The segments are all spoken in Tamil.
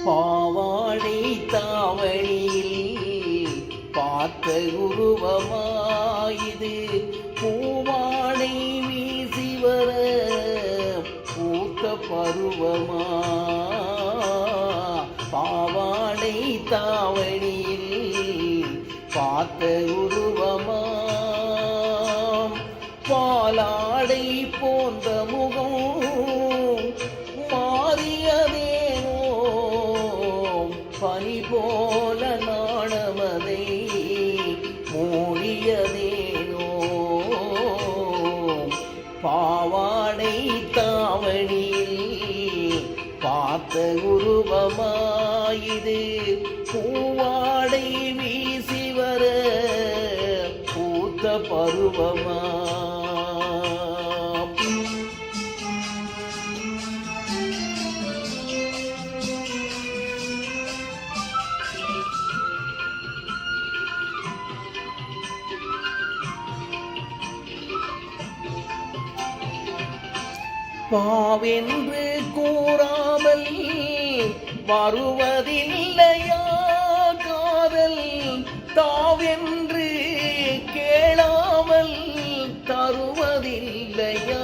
பாவாடை தாவணியில் பார்த்த உருவமாயிது பூவாடை வீசி வர பூத்த பருவமா. பாவாடை தாவணியில் பார்த்த உருவமா பாலாடை போன்ற முகம் மாறியதேனோ பனி போல நாணமதை மூடியதேனோ. பாவாடை தாவணியில் பார்த்த உருவமாயிது பூவாடை வீசி வர பூத்த பருவமா. பாவென்று கூறாமல் வருவதில்லையா காதல், தாவென்று கேளாமல் தருவதில்லையா.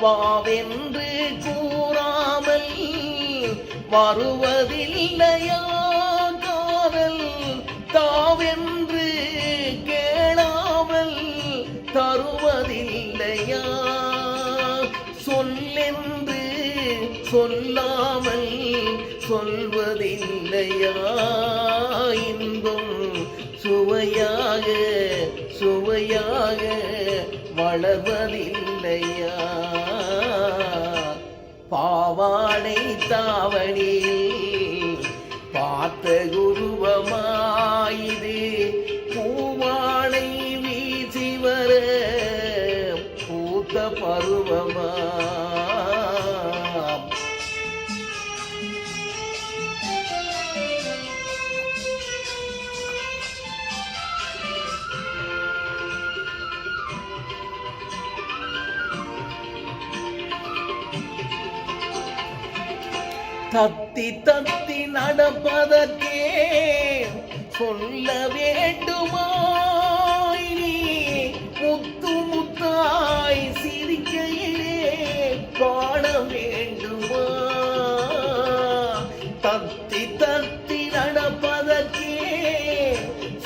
பாவென்று கூறாமல் வருவதில்லையா காதல், தாவென்று கேளாமல் தருவதில்லையா. சொல்லென்று சொல்லாமல் சொல்வதில்லையா இன்பம் சுவையாக சுவையாக வளர்வதில்லையா. பாவாடை தாவணியில் பார்த்த உருவமாயிது பூவாடை வீசி வர பூத்த பருவமா. தத்தி தத்தி நடப்பதற்கே சொல்ல வேண்டுமா, முத்து முத்தாய் சிரிக்கையிலே பாட வேண்டுமா. தத்தி தத்தி நடப்பதற்கே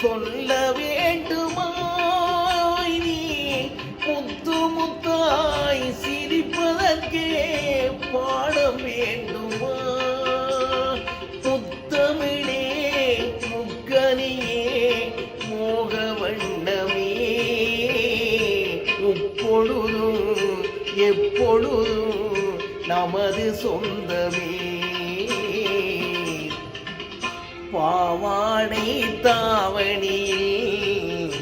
சொல்ல வேண்டுமா, முத்து முத்தாய் சிரிப்பதற்கே பாட வேண்டுமா. முத்தமிழே முக்கனியே மோக வண்ணமே முப்பொழுதும் எப்பொழுதும் நமது சொந்தமே. பாவாடை தாவணியில்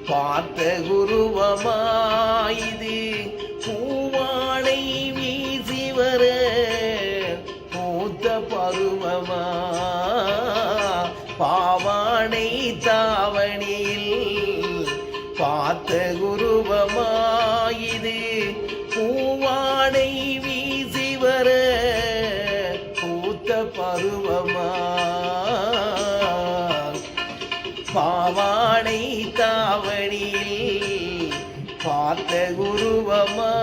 பார்த்த உருவமாயிது பூவாடை வீசி வர பூத்த பருவமா. பாவாடை தாவணியில் பார்த்த உருவமாயிது பூவாடை வீசி வர பூத்த பருவமா. பாவாடை தாவணியில் பார்த்த உருவமா.